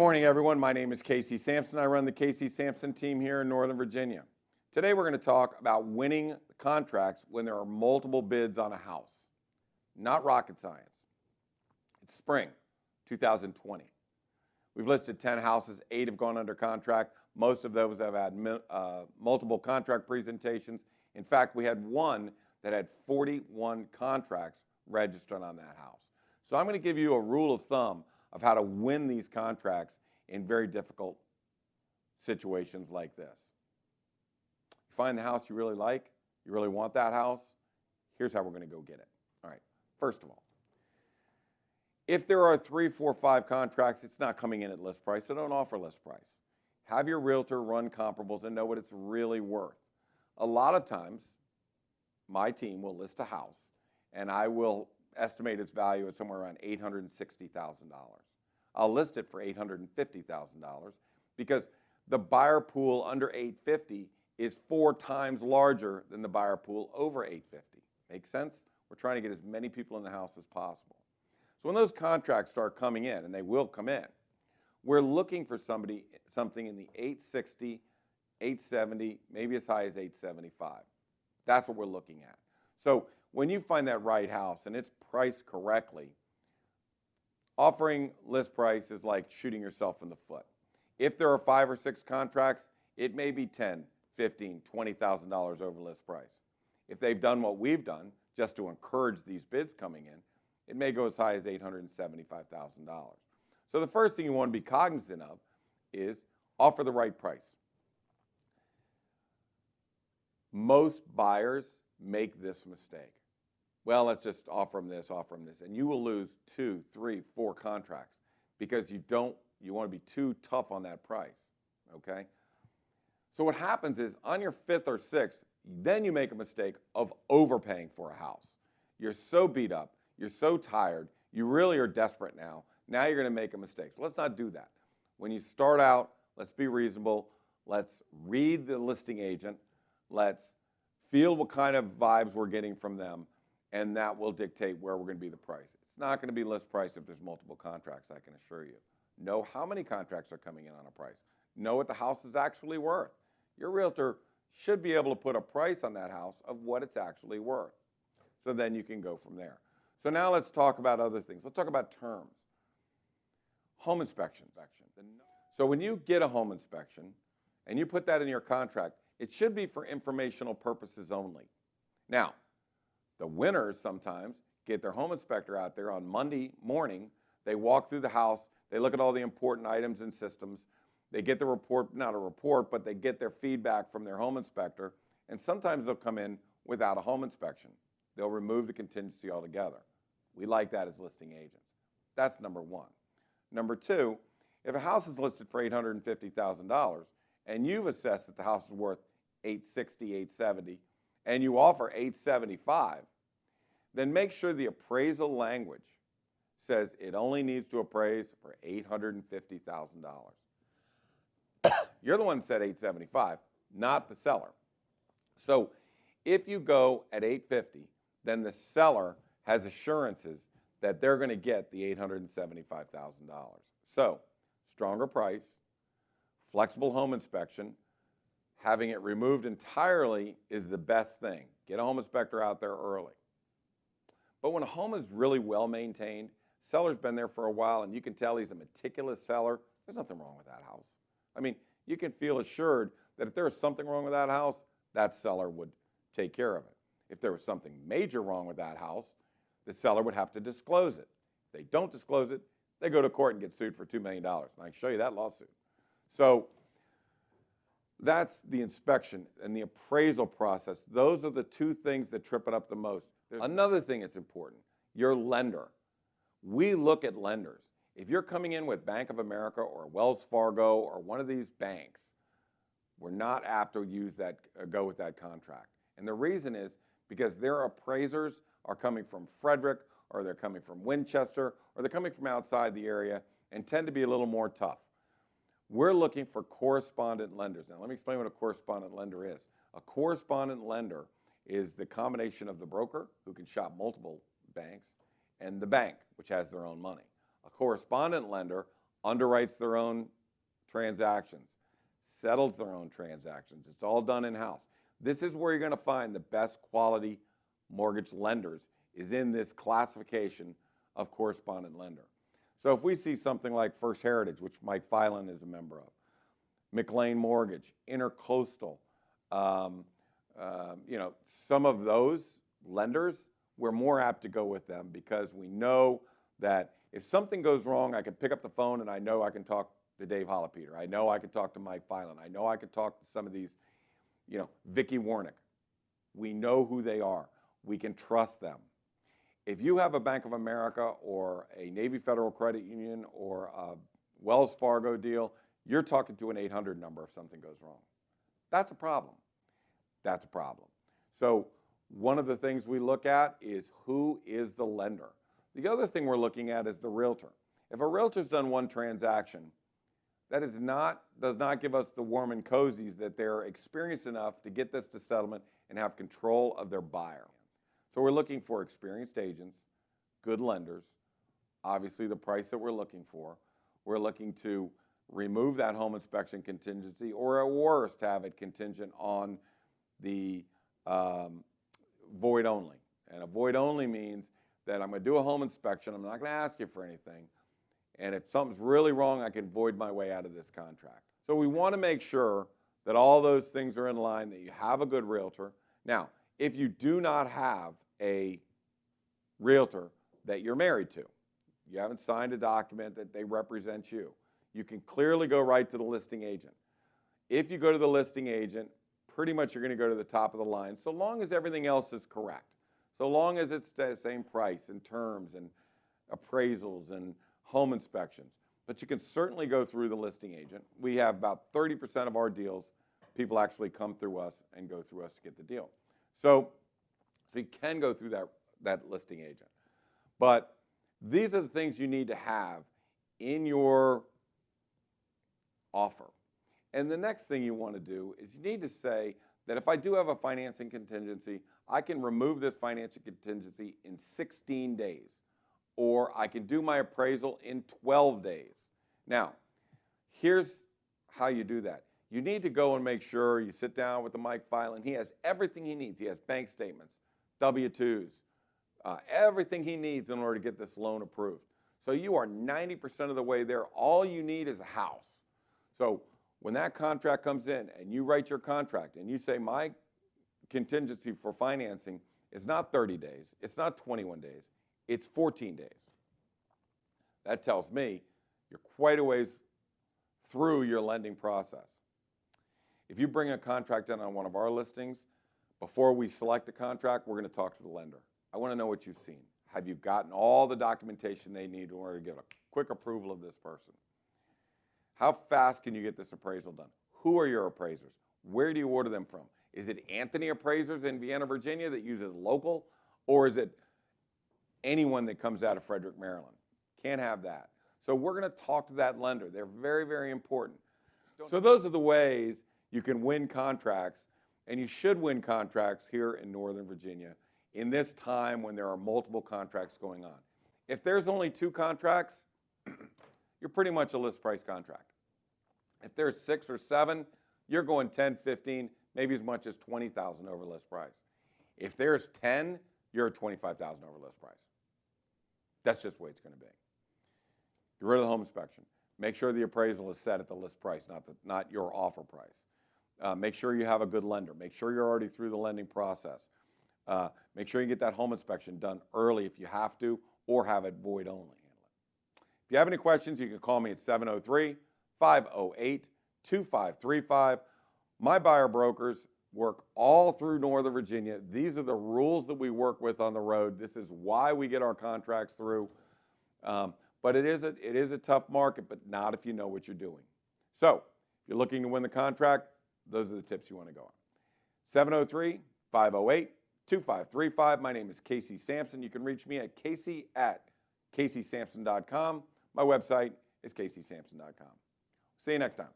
morning, everyone. My name is Casey Samson. I run the Casey Samson Team here in Northern Virginia. Today we're going to talk about winning contracts when there are multiple bids on a house. Not rocket science. It's spring 2020. We've listed 10 houses, 8 have gone under contract. Most of those have had multiple contract presentations. In fact, we had one that had 41 contracts registered on that house. So I'm going to give you a rule of thumb of how to win these contracts in very difficult situations like this. You find the house you really like, you really want that house, here's how we're going to go get it. All right, first of all, if there are 3, 4, 5 contracts, it's not coming in at list price, so don't offer list price. Have your realtor run comparables and know what it's really worth. A lot of times, my team will list a house, and I will estimate its value at somewhere around $860,000. I'll list it for $850,000 because the buyer pool under $850,000 is 4 times larger than the buyer pool over $850,000. Make sense? We're trying to get as many people in the house as possible. So when those contracts start coming in, and they will come in, we're looking for something in the $860,000, $870,000, maybe as high as $875,000. That's what we're looking at. So when you find that right house and it's priced correctly, offering list price is like shooting yourself in the foot. If there are 5 or 6 contracts, it may be $10,000, $15,000, $20,000 over list price. If they've done what we've done, just to encourage these bids coming in, it may go as high as $875,000. So the first thing you want to be cognizant of is offer the right price. Most buyers make this mistake. Well, let's just offer them this, and you will lose 2, 3, 4 contracts because you want to be too tough on that price, okay? So what happens is on your 5th or 6th, then you make a mistake of overpaying for a house. You're so beat up, you're so tired, you really are desperate now. Now you're going to make a mistake. So let's not do that. When you start out, let's be reasonable. Let's read the listing agent. Let's feel what kind of vibes we're getting from them, and that will dictate where we're going to be the price. It's not going to be list price if there's multiple contracts, I can assure you. Know how many contracts are coming in on a price. Know what the house is actually worth. Your realtor should be able to put a price on that house of what it's actually worth. So then you can go from there. So now let's talk about other things. Let's talk about terms. Home inspection. So when you get a home inspection and you put that in your contract, it should be for informational purposes only. Now, the winners sometimes get their home inspector out there on Monday morning. They walk through the house. They look at all the important items and systems. They get the report, not a report, but they get their feedback from their home inspector. And sometimes they'll come in without a home inspection. They'll remove the contingency altogether. We like that as listing agents. That's number one. Number two, if a house is listed for $850,000 and you've assessed that the house is worth $860,000, $870,000, and you offer $875,000, then make sure the appraisal language says it only needs to appraise for $850,000. You're the one that said $875,000, not the seller. So if you go at $850,000, then the seller has assurances that they're going to get the $875,000. So stronger price, flexible home inspection, having it removed entirely is the best thing. Get a home inspector out there early. But when a home is really well maintained, seller's been there for a while and you can tell he's a meticulous seller, there's nothing wrong with that house. I mean, you can feel assured that if there was something wrong with that house, that seller would take care of it. If there was something major wrong with that house, the seller would have to disclose it. If they don't disclose it, they go to court and get sued for $2 million. And I can show you that lawsuit. So that's the inspection and the appraisal process. Those are the 2 things that trip it up the most. There's another thing that's important, your lender. We look at lenders. If you're coming in with Bank of America or Wells Fargo or one of these banks, we're not apt to use that, go with that contract. And the reason is because their appraisers are coming from Frederick, or they're coming from Winchester, or they're coming from outside the area and tend to be a little more tough. We're looking for correspondent lenders. Now, let me explain what a correspondent lender is. A correspondent lender is the combination of the broker, who can shop multiple banks, and the bank, which has their own money. A correspondent lender underwrites their own transactions, settles their own transactions. It's all done in-house. This is where you're going to find the best quality mortgage lenders, is in this classification of correspondent lender. So if we see something like First Heritage, which Mike Filan is a member of, McLean Mortgage, Intercoastal, some of those lenders, we're more apt to go with them because we know that if something goes wrong, I can pick up the phone and I know I can talk to Dave Hollipeter. I know I can talk to Mike Filan. I know I can talk to some of these, Vicki Warnick. We know who they are. We can trust them. If you have a Bank of America or a Navy Federal Credit Union or a Wells Fargo deal, you're talking to an 800 number if something goes wrong. That's a problem. That's a problem. So one of the things we look at is who is the lender. The other thing we're looking at is the realtor. If a realtor's done one transaction, that does not give us the warm and cozies that they're experienced enough to get this to settlement and have control of their buyer. So we're looking for experienced agents, good lenders, obviously the price that we're looking for. We're looking to remove that home inspection contingency, or at worst have it contingent on the void only. And a void only means that I'm going to do a home inspection, I'm not going to ask you for anything, and if something's really wrong, I can void my way out of this contract. So we want to make sure that all those things are in line, that you have a good realtor. Now, if you do not have a realtor that you're married to, you haven't signed a document that they represent you, you can clearly go right to the listing agent. If you go to the listing agent, pretty much you're going to go to the top of the line, so long as everything else is correct. So long as it's the same price and terms and appraisals and home inspections. But you can certainly go through the listing agent. We have about 30% of our deals, people actually come through us and go through us to get the deal. So you can go through that listing agent. But these are the things you need to have in your offer. And the next thing you want to do is you need to say that if I do have a financing contingency, I can remove this financing contingency in 16 days, or I can do my appraisal in 12 days. Now, here's how you do that. You need to go and make sure you sit down with the Mike Filan. He has everything he needs. He has bank statements, W-2s, everything he needs in order to get this loan approved. So you are 90% of the way there. All you need is a house. So when that contract comes in and you write your contract and you say, my contingency for financing is not 30 days, it's not 21 days, it's 14 days. That tells me you're quite a ways through your lending process. If you bring a contract in on one of our listings, before we select a contract, we're going to talk to the lender. I want to know what you've seen. Have you gotten all the documentation they need in order to get a quick approval of this person? How fast can you get this appraisal done? Who are your appraisers? Where do you order them from? Is it Anthony Appraisers in Vienna, Virginia that uses local? Or is it anyone that comes out of Frederick, Maryland? Can't have that. So we're going to talk to that lender. They're very, very important. So those are the ways you can win contracts, and you should win contracts here in Northern Virginia in this time when there are multiple contracts going on. If there's only 2 contracts, you're pretty much a list price contract. If there's 6 or 7, you're going 10, 15, maybe as much as 20,000 over list price. If there's 10, you're at 25,000 over list price. That's just the way it's going to be. Get rid of the home inspection. Make sure the appraisal is set at the list price, not your offer price. Make sure you have a good lender. Make sure you're already through the lending process. Make sure you get that home inspection done early if you have to, or have it void only. If you have any questions, you can call me at 703-508-2535. My buyer brokers work all through Northern Virginia. These are the rules that we work with on the road. This is why we get our contracts through. But it is a tough market, but not if you know what you're doing. So if you're looking to win the contract, those are the tips you want to go on. 703-508-2535. My name is Casey Samson. You can reach me at casey@caseysamson.com. My website is caseysamson.com. See you next time.